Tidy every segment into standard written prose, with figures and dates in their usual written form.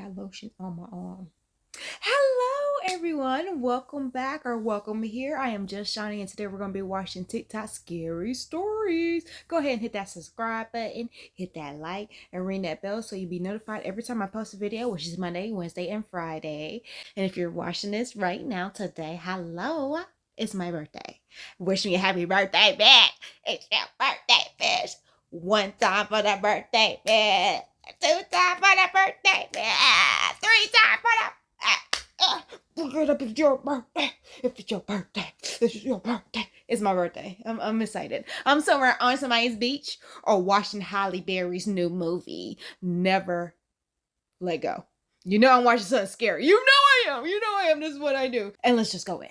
got lotion on my arm. Hello everyone, welcome back or welcome here. I am just Shawnee and today we're going to be watching TikTok scary stories. Go ahead and hit that subscribe button, hit that like, and ring that bell so you'll be notified every time I post a video, which is Monday, Wednesday, and Friday. And if you're watching this right now today, hello, it's my birthday. Wish me a happy birthday, back. It's your birthday, fish. One time for the birthday, man. Two times for the birthday, man. Three times for the Get up, it's your birthday. If it's your birthday, this is your birthday. It's my birthday. I'm excited. I'm somewhere on somebody's beach or watching Halle Berry's new movie, Never Let Go. You know I'm watching something scary. You know I am. You know I am. This is what I do. And let's just go in.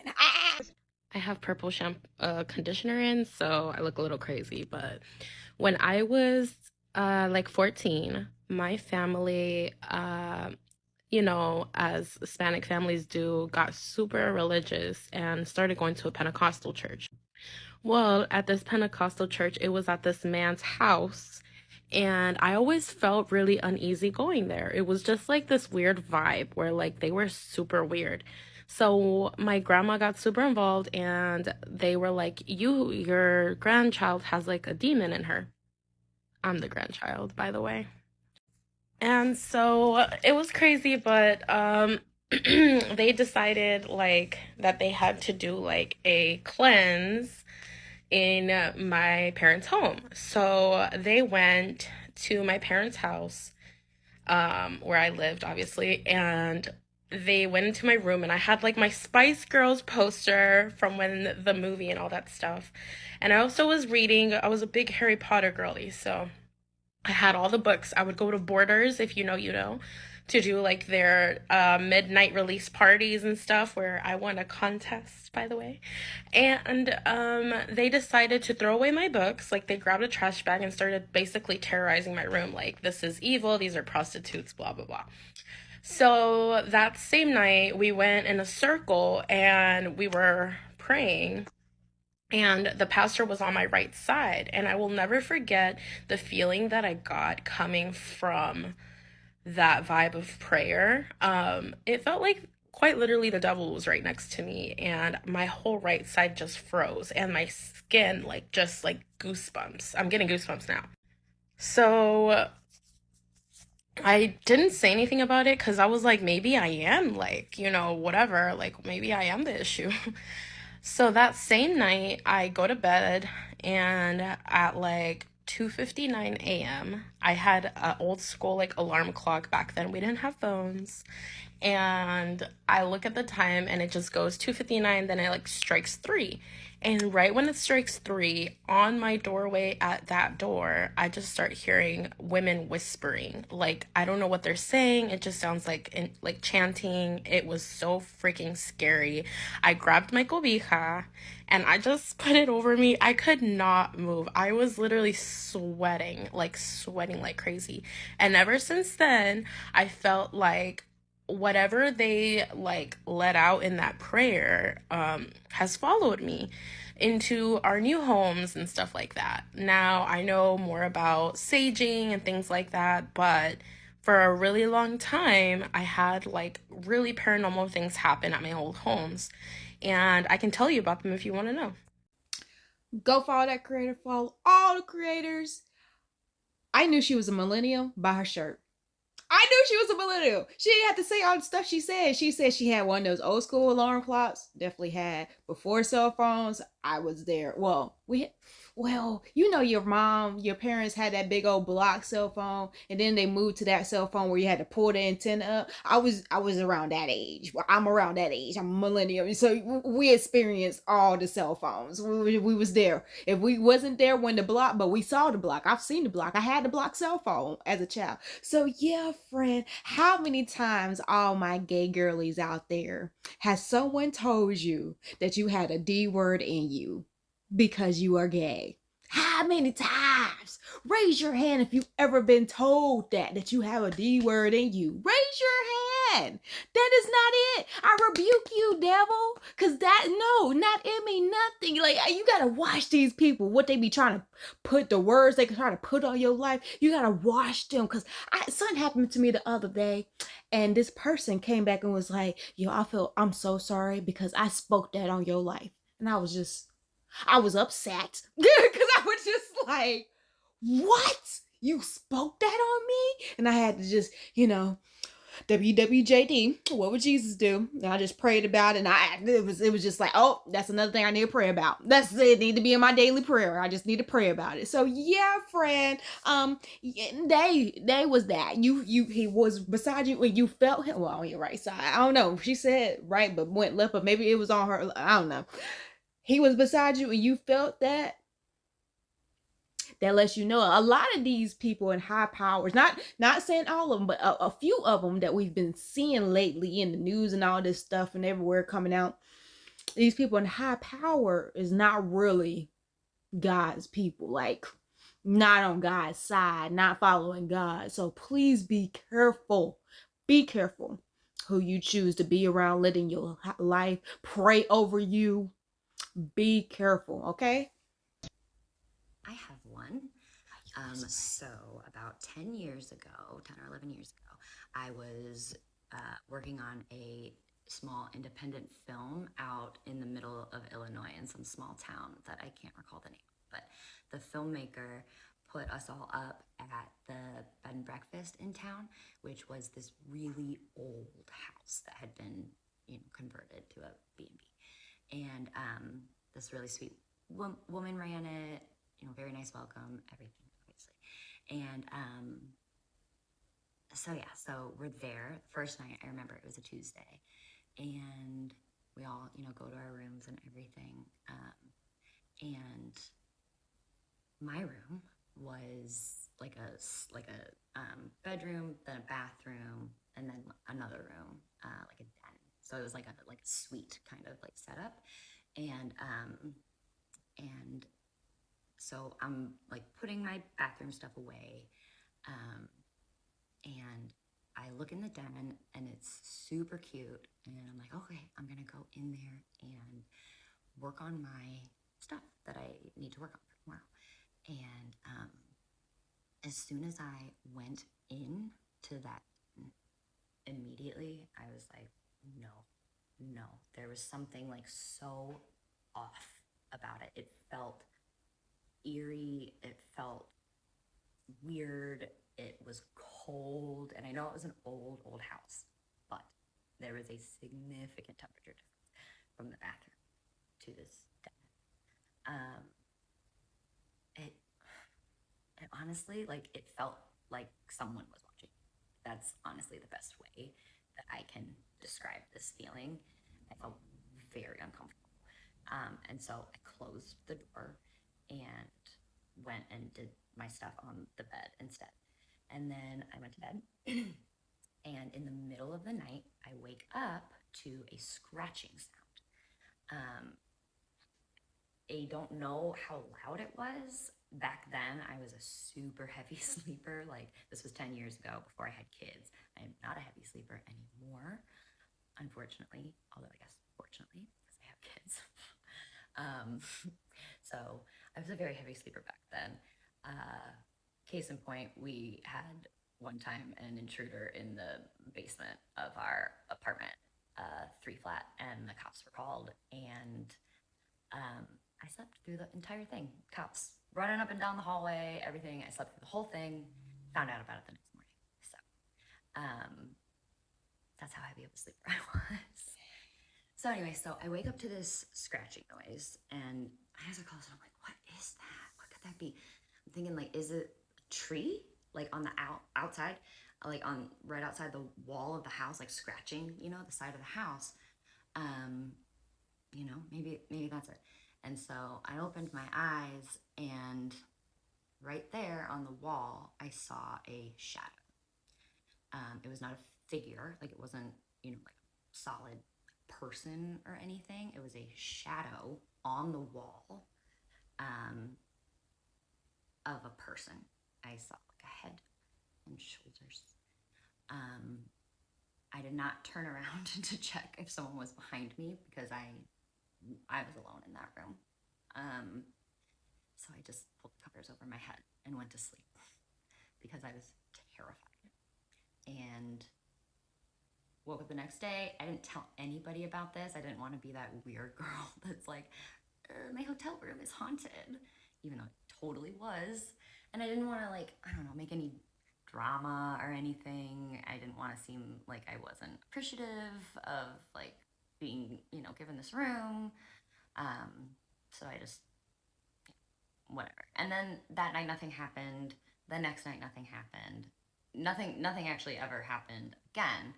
I have purple conditioner in, so I look a little crazy. But when I was like 14, my family, as Hispanic families do, got super religious and started going to a Pentecostal church. Well, at this Pentecostal church, it was at this man's house, and I always felt really uneasy going there. It was just like this weird vibe where like they were super weird. So my grandma got super involved and they were like, your grandchild has like a demon in her. I'm the grandchild, by the way. And so it was crazy, but they decided like that they had to do like a cleanse in my parents' home. So they went to my parents' house, where I lived, obviously, and they went into my room and I had like my Spice Girls poster from when the movie and all that stuff. And I also was reading, I was a big Harry Potter girly, so I had all the books. I would go to Borders, if you know, to do like their midnight release parties and stuff where I won a contest, by the way. And they decided to throw away my books. Like they grabbed a trash bag and started basically terrorizing my room. Like, this is evil, these are prostitutes, blah, blah, blah. So that same night we went in a circle and we were praying. And the pastor was on my right side. And I will never forget the feeling that I got coming from that vibe of prayer. It felt like quite literally the devil was right next to me. And my whole right side just froze. And my skin, like, just like goosebumps. I'm getting goosebumps now. So I didn't say anything about it because I was like, maybe I am, like, whatever. Like, maybe I am the issue. So that same night, I go to bed, and at like 2:59 a.m., I had an old school like alarm clock. Back then we didn't have phones, and I look at the time and it just goes 2:59, then it like strikes 3. And right when it strikes 3, on my doorway at that door, I just start hearing women whispering. Like, I don't know what they're saying. It just sounds like chanting. It was so freaking scary. I grabbed my cobija and I just put it over me. I could not move. I was literally sweating like crazy. And ever since then, I felt like whatever they like let out in that prayer has followed me into our new homes and stuff like that. Now I know more about saging and things like that, but for a really long time I had like really paranormal things happen at my old homes, and I can tell you about them if you want to know. Go follow that creator, follow all the creators. I knew she was a millennial by her shirt. I knew she was a millennial. She didn't have to say all the stuff she said. She said she had one of those old school alarm clocks. Definitely had. Before cell phones, I was there. Well, your mom, your parents had that big old block cell phone, and then they moved to that cell phone where you had to pull the antenna up. I was around that age. Well, I'm around that age. I'm a millennial. So we experienced all the cell phones. We was there. If we wasn't there when the block, but we saw the block. I've seen the block. I had the block cell phone as a child. So yeah, friend, how many times, all my gay girlies out there, has someone told you that you had a D word in you because you are gay? How many times? Raise your hand if you've ever been told that you have a D word in you. Raise your hand. That is not it. I rebuke you, devil. Because not in me, nothing. Like, you got to watch these people, what they be trying to put, the words they try to put on your life. You got to watch them. Because something happened to me the other day. And this person came back and was like, yo, I'm so sorry because I spoke that on your life. And I was upset because I was just like, what? You spoke that on me? And I had to just, WWJD, what would Jesus do? And I just prayed about it, and it was just like, oh, that's another thing I need to pray about. That's it. Need to be in my daily prayer. I just need to pray about it. So yeah, friend, they was that he was beside you when you felt him. Well, on your right side. I don't know. She said right, but went left, but maybe it was on her. I don't know. He was beside you and you felt that. That lets you know a lot of these people in high powers, not saying all of them, but a few of them that we've been seeing lately in the news and all this stuff and everywhere coming out, these people in high power is not really God's people, like not on God's side, not following God. So please be careful who you choose to be around, letting your life pray over you. Be careful, okay? I have one. So about 10 years ago, 10 or 11 years ago, I was working on a small independent film out in the middle of Illinois in some small town that I can't recall the name of, but the filmmaker put us all up at the bed and breakfast in town, which was this really old house that had been, converted to a B&B. And this really sweet woman ran it, very nice welcome, everything, obviously. And so we're there. First night, I remember it was a Tuesday, and we all, go to our rooms and everything. And my room was like a bedroom, then a bathroom, and then another room, like a den. So it was like a suite kind of like setup, and so I'm like putting my bathroom stuff away, and I look in the den and it's super cute, and I'm like, okay, I'm gonna go in there and work on my stuff that I need to work on for tomorrow. And as soon as I went in to that, immediately I was like, no, there was something like so off about it. It felt eerie, it felt weird, it was cold, and I know it was an old house, but there was a significant temperature difference from the bathroom to this den. It honestly, like, it felt like someone was watching. That's honestly the best way that I can describe this feeling. I felt very uncomfortable. And so I closed the door and went and did my stuff on the bed instead. And then I went to bed. And in the middle of the night, I wake up to a scratching sound. I don't know how loud it was. Back then, I was a super heavy sleeper. Like, this was 10 years ago before I had kids. I am not a heavy sleeper anymore, unfortunately. Although I guess fortunately, because I have kids. So I was a very heavy sleeper back then. Case in point, we had one time an intruder in the basement of our apartment, 3-flat, and the cops were called, and I slept through the entire thing. Cops running up and down the hallway, everything. I slept through the whole thing, found out about it the next morning. So that's how heavy of a sleeper I was. So anyway, so I wake up to this scratching noise, and my eyes are closed, and I'm like, what is that? What could that be? I'm thinking, like, is it a tree? Like on the outside, like on right outside the wall of the house, like scratching, the side of the house. Maybe that's it. And so I opened my eyes, and right there on the wall, I saw a shadow. It was not a figure, like it wasn't, like a solid person or anything. It was a shadow on the wall of a person. I saw like a head and shoulders. I did not turn around to check if someone was behind me because I was alone in that room. So I just pulled the covers over my head and went to sleep because I was terrified. And woke up the next day. I didn't tell anybody about this. I didn't want to be that weird girl that's like, my hotel room is haunted, even though it totally was. And I didn't want to, like, I don't know, make any drama or anything. I didn't want to seem like I wasn't appreciative of, like, being, you know, given this room. So I just, whatever. And then that night, nothing happened. The next night, nothing happened. Nothing actually ever happened again.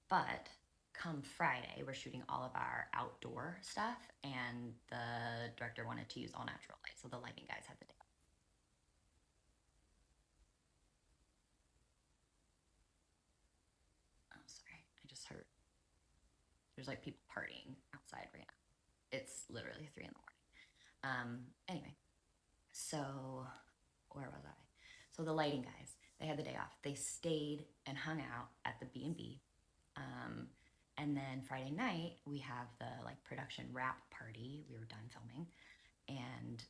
But come Friday, we're shooting all of our outdoor stuff, and the director wanted to use all natural light, so the lighting guys had the day off. Oh, sorry, I just heard there's like people partying outside right now. It's literally 3 in the morning. Anyway, so where was I? So the lighting guys, they had the day off. They stayed and hung out at the B&B. And then Friday night, we have the like production wrap party. We were done filming. And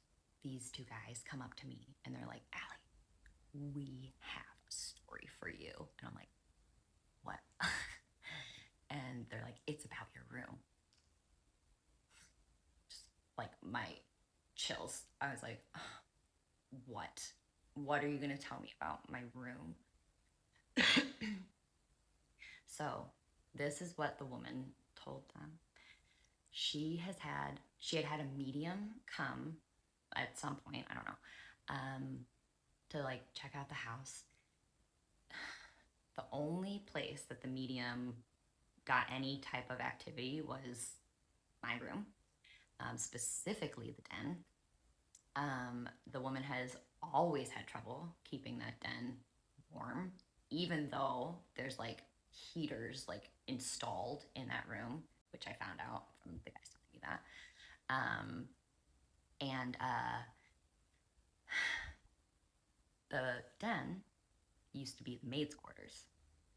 these 2 guys come up to me and they're like, Allie, we have a story for you. And I'm like, what? And they're like, it's about your room. Just like my chills. I was like, what? What are you going to tell me about my room? So this is what the woman told them. She had had a medium come at some point, I don't know, to like check out the house. The only place that the medium got any type of activity was my room, specifically the den. The woman has always had trouble keeping that den warm, even though there's like heaters like installed in that room, which I found out from the guys telling me that. The den used to be the maid's quarters.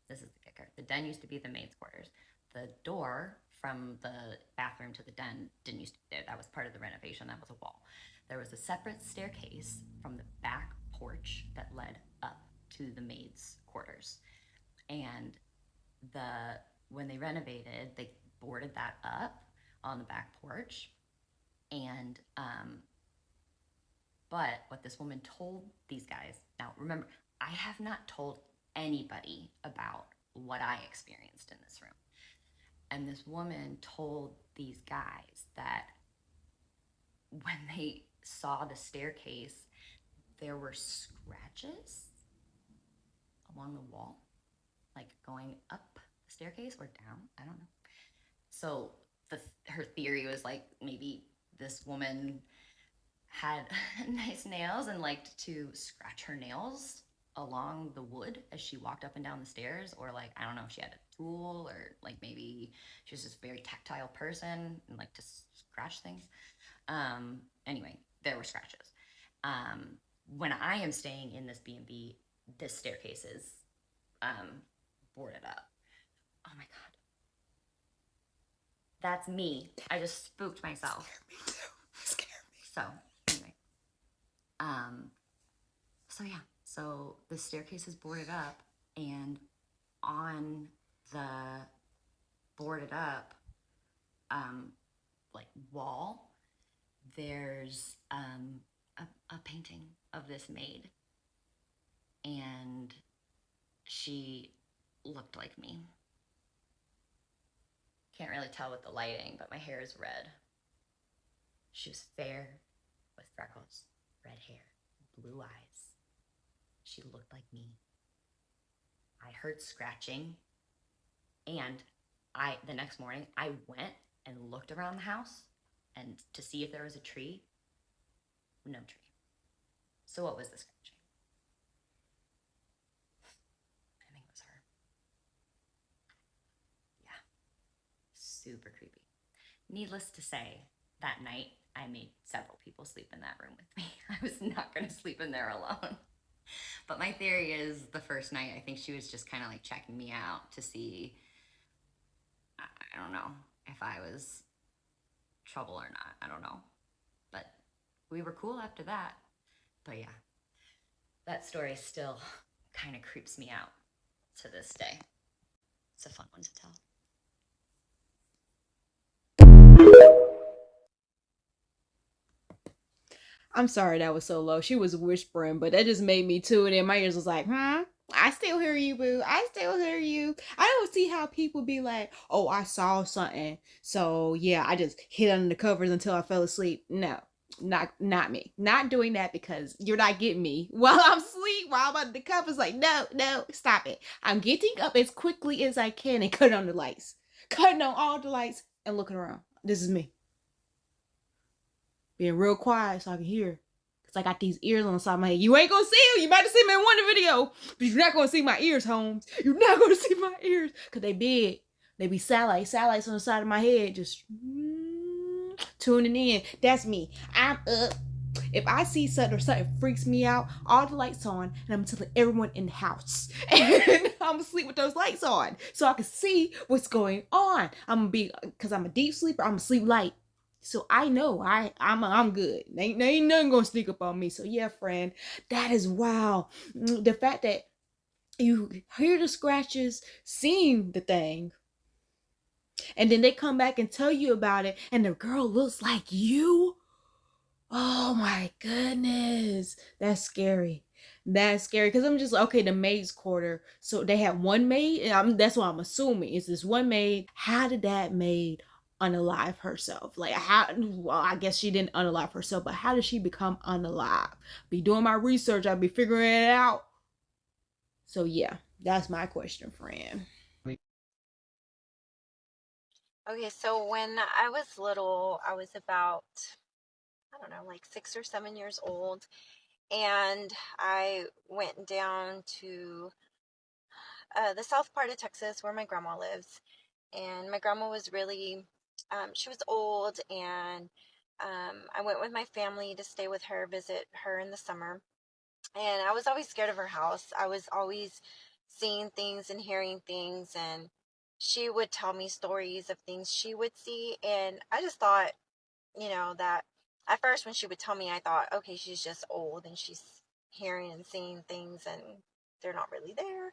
This is the kicker. The den used to be the maid's quarters. The door from the bathroom to the den didn't used to be there. That was part of the renovation. That was a wall. There was a separate staircase from the back porch that led up to the maid's quarters. And when they renovated, they boarded that up on the back porch. And but what this woman told these guys, now remember, I have not told anybody about what I experienced in this room. And this woman told these guys that when they saw the staircase, there were scratches along the wall, like going up the staircase or down, I don't know. So her theory was like maybe this woman had nice nails and liked to scratch her nails along the wood as she walked up and down the stairs, or like, I don't know if she had a tool, or like maybe she was just a very tactile person and liked to scratch things. Anyway, there were scratches. When I am staying in this B&B, this staircase is boarded up. Oh my God. That's me. I just spooked myself. Scare me. So anyway, so yeah, so the staircase is boarded up, and on the boarded up like wall, there's a painting of this maid, and she looked like me. Can't really tell with the lighting, but my hair is red. She was fair with freckles, red hair, blue eyes. She looked like me. I heard scratching, and the next morning I went and looked around the house and to see if there was a tree. No tree. So what was the scratching? I think it was her. Yeah. Super creepy. Needless to say, that night I made several people sleep in that room with me. I was not going to sleep in there alone. But my theory is the first night, I think she was just kind of like checking me out to see, I don't know, if I was trouble or not. I don't know. But we were cool after that. But yeah, that story still kind of creeps me out. to this day. It's a fun one to tell. I'm sorry that was so low. She was whispering, but that just made me tune in. My ears was like, I still hear you, boo. I still hear you. I don't see how people be like, oh, I saw something. So yeah, I just hid under the covers until I fell asleep. No. Not me. Not doing that because you're not getting me while I'm asleep, while I'm under the covers. Like, no, stop it. I'm getting up as quickly as I can and cutting on the lights. Cutting on all the lights and looking around. This is me. Being real quiet so I can hear. Cause I got these ears on the side of my head. You ain't gonna see them. You might have seen me in one video, but you're not gonna see my ears, Holmes. You're not gonna see my ears, cause they big. They be satellites on the side of my head, just tuning in. That's me. I'm up. If I see something or something freaks me out, all the lights on, and I'm telling everyone in the house, and I'm asleep with those lights on, so I can see what's going on. I'm gonna be, cause I'm a deep sleeper. I'm gonna sleep light. So I know I'm good. Ain't nothing gonna sneak up on me. So yeah, friend, that is wow. The fact that you hear the scratches, seeing the thing, and then they come back and tell you about it, and the girl looks like you. Oh my goodness, that's scary. That's scary because I'm just okay. The maid's quarter, so they had one maid, and that's what I'm assuming is this one maid. How did that maid unalive herself? Like how? Well, I guess she didn't unalive herself, but how did she become unalive? Be doing my research. I'll be figuring it out. So yeah, that's my question, friend. Okay, so when I was little, I was about, I don't know, like 6 or 7 years old, and I went down to the south part of Texas where my grandma lives. And my grandma was really, she was old, and I went with my family to stay with her, visit her in the summer. And I was always scared of her house. I was always seeing things and hearing things, and she would tell me stories of things she would see. And I just thought, that at first when she would tell me, I thought, okay, she's just old and she's hearing and seeing things and they're not really there.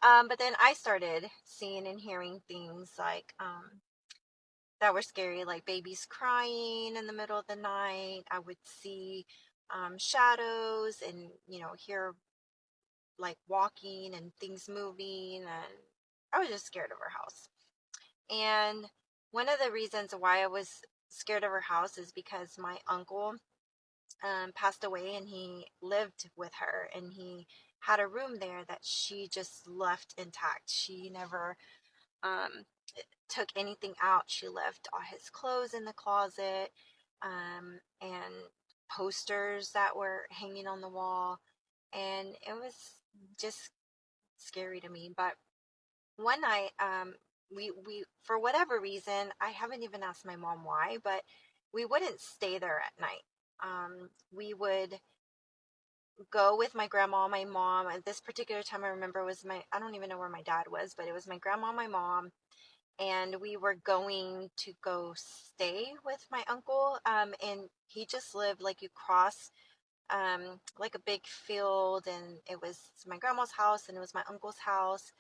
But then I started seeing and hearing things like that were scary, like babies crying in the middle of the night. I would see shadows and, hear like walking and things moving. And I was just scared of her house. And one of the reasons why I was scared of her house is because my uncle passed away, and he lived with her, and he had a room there that she just left intact. She never um, took anything out. She left all his clothes in the closet, and posters that were hanging on the wall. And it was just scary to me. But one night, we for whatever reason, I haven't even asked my mom why, but we wouldn't stay there at night. We would go with my grandma, my mom. At this particular time, I remember was I don't even know where my dad was, but it was my grandma, my mom, and we were going to go stay with my uncle. And he just lived like you cross, like a big field, and it was my grandma's house, and it was my uncle's house,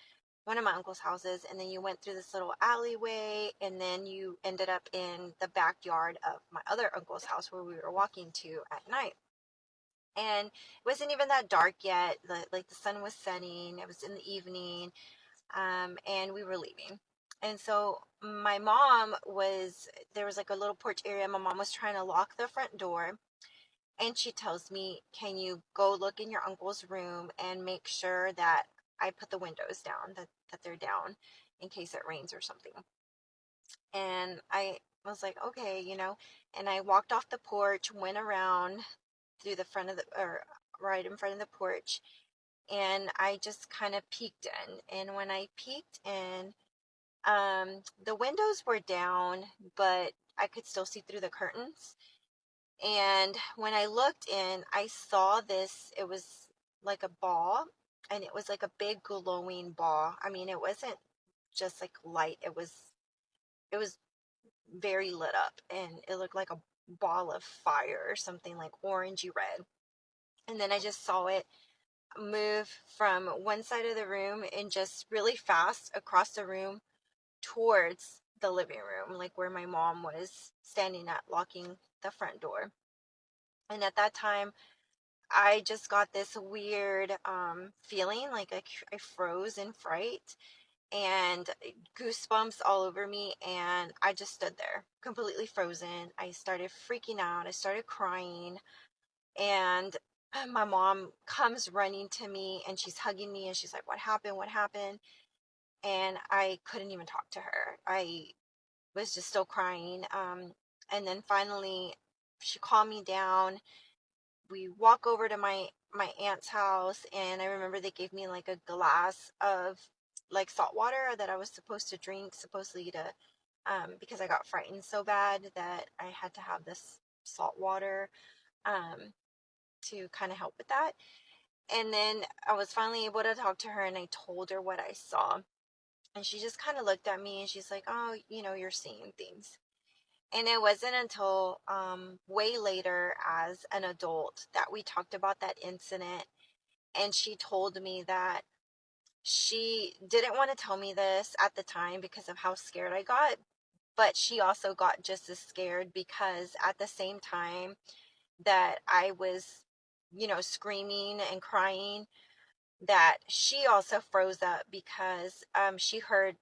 one of my uncle's houses, and then you went through this little alleyway, and then you ended up in the backyard of my other uncle's house where we were walking to at night. And it wasn't even that dark yet. The sun was setting. It was in the evening, and we were leaving. And so my mom there was like a little porch area. My mom was trying to lock the front door, and she tells me, "Can you go look in your uncle's room and make sure that I put the windows down, that they're down in case it rains or something?" And I was like, okay, and I walked off the porch, went around through the front of or right in front of the porch, and I just kind of peeked in. And when I peeked in, the windows were down, but I could still see through the curtains. And when I looked in, I saw this. It was like a ball, and it was like a big glowing ball. I mean, it wasn't just like light. It was very lit up, and it looked like a ball of fire or something, like orangey red. And then I just saw it move from one side of the room and just really fast across the room towards the living room, like where my mom was standing at locking the front door. And at that time, I just got this weird feeling like I froze in fright and goosebumps all over me. And I just stood there completely frozen. I started freaking out. I started crying. And my mom comes running to me and she's hugging me and she's like, "What happened? What happened?" And I couldn't even talk to her. I was just still crying. And then finally, she calmed me down. We walk over to my aunt's house, and I remember they gave me like a glass of like salt water that I was supposed to drink, supposedly to because I got frightened so bad that I had to have this salt water um, to kind of help with that. And then I was finally able to talk to her, and I told her what I saw. And she just kind of looked at me and she's like, "Oh, you're seeing things." And it wasn't until way later as an adult that we talked about that incident. And she told me that she didn't want to tell me this at the time because of how scared I got. But she also got just as scared because at the same time that I was, screaming and crying, that she also froze up because she heard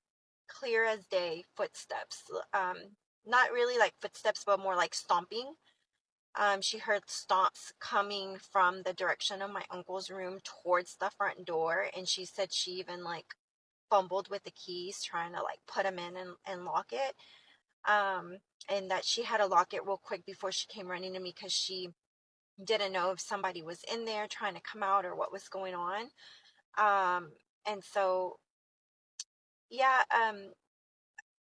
clear as day footsteps. Not really like footsteps, but more like stomping. She heard stomps coming from the direction of my uncle's room towards the front door. And she said she even like fumbled with the keys trying to like put them in and lock it. And that she had to lock it real quick before she came running to me because she didn't know if somebody was in there trying to come out or what was going on. And so, yeah,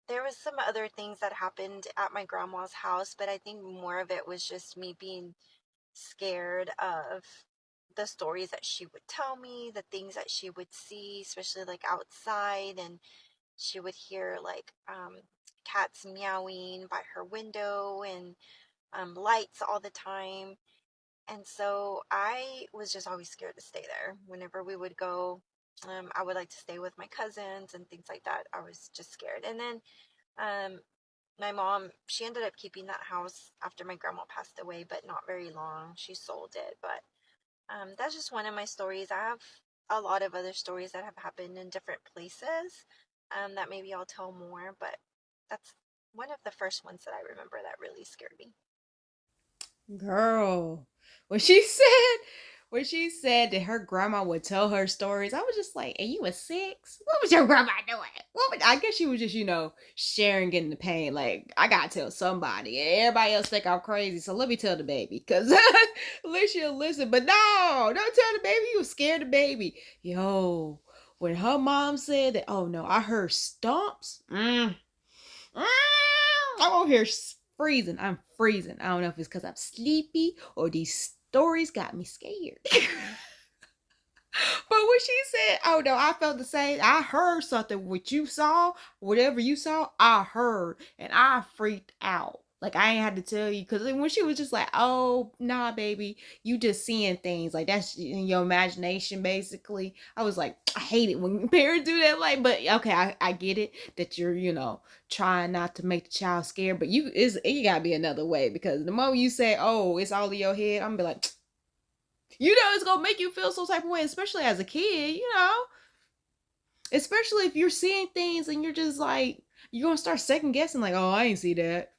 there was some other things that happened at my grandma's house, but I think more of it was just me being scared of the stories that she would tell me, the things that she would see, especially like outside, and she would hear like cats meowing by her window and lights all the time. And so I was just always scared to stay there. Whenever we would go, I would like to stay with my cousins and things like that. I was just scared. And then um, my mom, she ended up keeping that house after my grandma passed away, but not very long. She sold it. But that's just one of my stories. I have a lot of other stories that have happened in different places that maybe I'll tell more, but that's one of the first ones that I remember that really scared me. Girl, when she said that her grandma would tell her stories, I was just like, "And you was 6? What was your grandma doing? I guess she was just, sharing in the pain. Like, I gotta tell somebody. And everybody else think I'm crazy, so let me tell the baby. Cause at least she'll listen. But no, don't tell the baby. You was scared the baby. Yo, when her mom said that, oh no, I heard stomps. I'm over here freezing. I'm freezing. I don't know if it's because I'm sleepy or these stories got me scared. But when she said, "Oh no," I felt the same. I heard something. What you saw, whatever you saw, I heard, and I freaked out. Like I ain't had to tell you because when she was just like, "Oh nah, baby, you just seeing things like that's in your imagination." Basically, I was like, I hate it when parents do that. Like, but okay, I get it that you're trying not to make the child scared, but you gotta be another way because the moment you say, "Oh, it's all in your head," I'm gonna be like. It's gonna make you feel some type of way, especially as a kid. Especially if you're seeing things and you're just like, you're gonna start second guessing, like, oh, I ain't see that.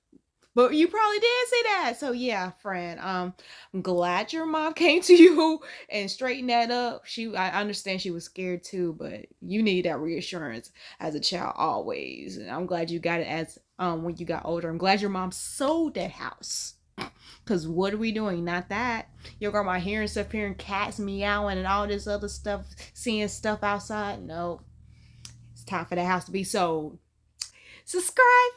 But you probably did see that. So yeah, friend. I'm glad your mom came to you and straightened that up. I understand she was scared too, but you need that reassurance as a child always. And I'm glad you got it as when you got older. I'm glad your mom sold that house. Cause what are we doing? Not that. Your grandma hearing cats meowing and all this other stuff, seeing stuff outside. No. It's time for that house to be sold. Subscribe